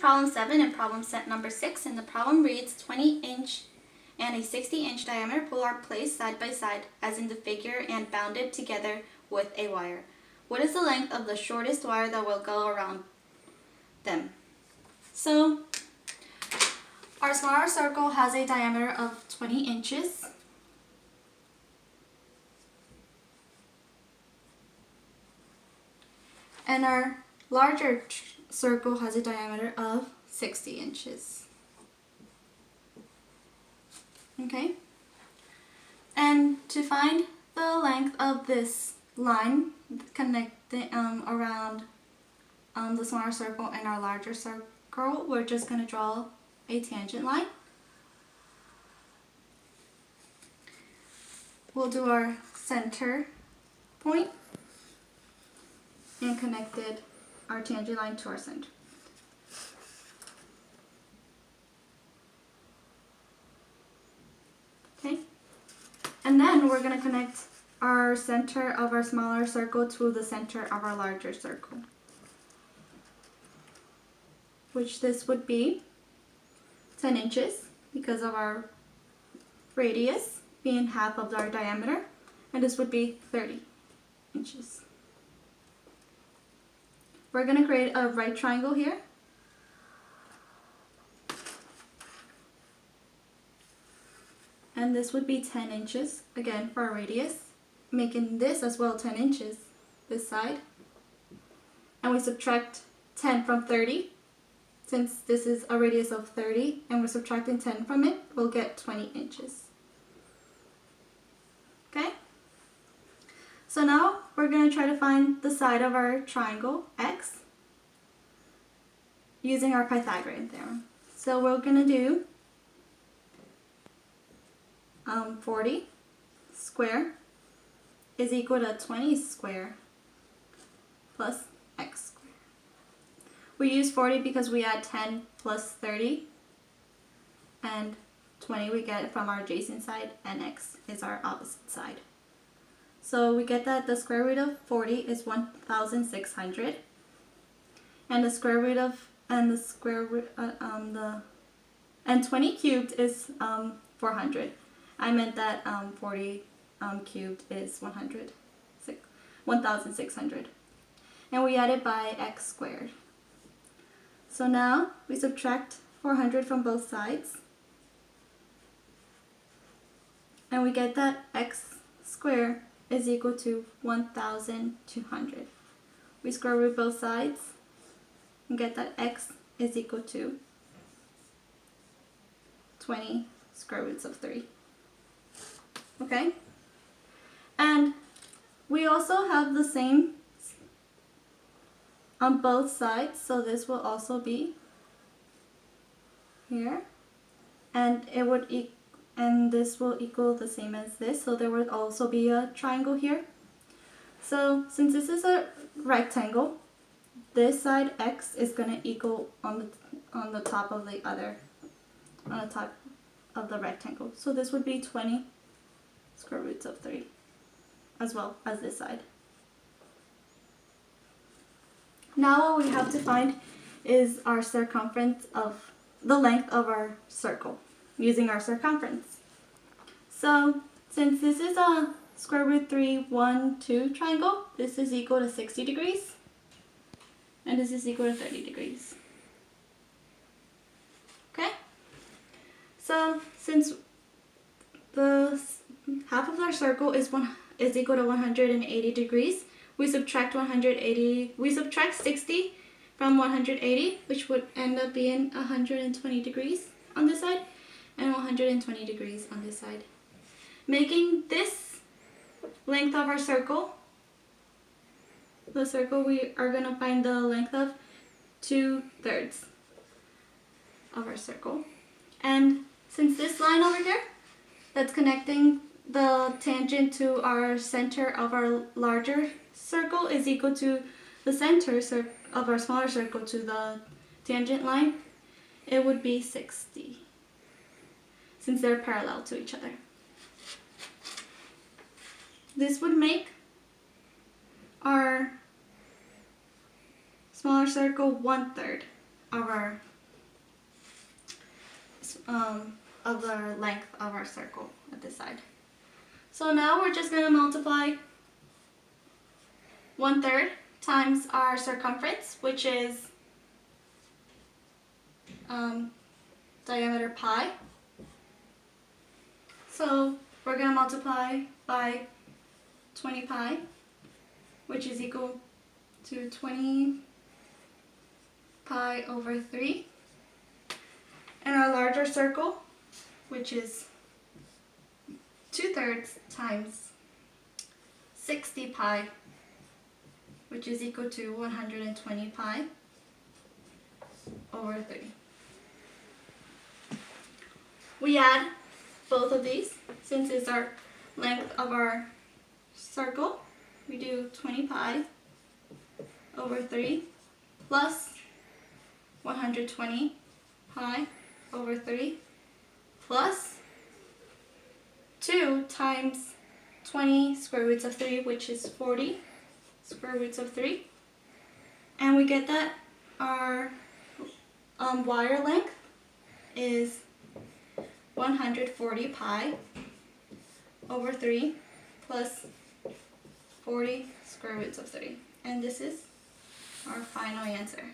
problem 7 and problem set number 6, and the problem reads 20-inch and a 60-inch diameter pole are placed side by side as in the figure and bounded together with a wire. What is the length of the shortest wire that will go around them? So our smaller circle has a diameter of 20 inches. And our larger circle has a diameter of 60 inches. Okay? And to find the length of this line connecting around the smaller circle and our larger circle, we're just going to draw a tangent line. We'll do our center point and connected our tangent line to our center. Okay, and then we're going to connect our center of our smaller circle to the center of our larger circle, which this would be 10 inches because of our radius being half of our diameter, and this would be 30 inches. We're going to create a right triangle here. And this would be 10 inches, again, for our radius, making this as well 10 inches, this side. And we subtract 10 from 30, since this is a radius of 30, and we're subtracting 10 from it, we'll get 20 inches. Okay? So now we're going to try to find the side of our triangle, x, using our Pythagorean theorem. So we're going to do 40 square is equal to 20 square plus x squared. We use 40 because we add 10 plus 30, and 20 we get from our adjacent side, and x is our opposite side. So we get that the square root of 40 is 1,600, and the square root of and 20 cubed is 400. I meant that 40 cubed is 1,600. And we add it by x squared. So now we subtract 400 from both sides. And we get that x squared is equal to 1,200. We square root both sides and get that x is equal to 20 square roots of 3. Okay? And we also have the same on both sides, so this will also be here, and it would and this will equal the same as this, so there would also be a triangle here. So since this is a rectangle, this side x is going to equal on the top of the other, on the top of the rectangle. So this would be 20 square roots of 3, as well as this side. Now what we have to find is our circumference of the length of our circle, using our circumference. So since this is a square root 3, 1, 2 triangle, this is equal to 60 degrees, and this is equal to 30 degrees. Okay? So since the half of our circle is equal to 180 degrees, we subtract 60 from 180, which would end up being 120 degrees on this side and 120 degrees on this side, making this length of our circle, the circle we are going to find the length of 2/3 of our circle. And since this line over here that's connecting the tangent to our center of our larger circle is equal to the center of our smaller circle to the tangent line, it would be 60, since they're parallel to each other. This would make our smaller circle 1/3 of our of the length of our circle at this side. So now we're just going to multiply 1/3 times our circumference, which is diameter pi. So we're going to multiply by 20 pi, which is equal to 20 pi over 3. And our larger circle, which is 2/3 times 60 pi, which is equal to 120 pi over 3. We add both of these since it's our length of our circle. We do 20 pi over 3 plus 120 pi over 3 plus 2 times 20 square roots of 3, which is 40 square roots of 3. And we get that our wire length is 140 pi over 3 plus 40 square roots of 3. And this is our final answer.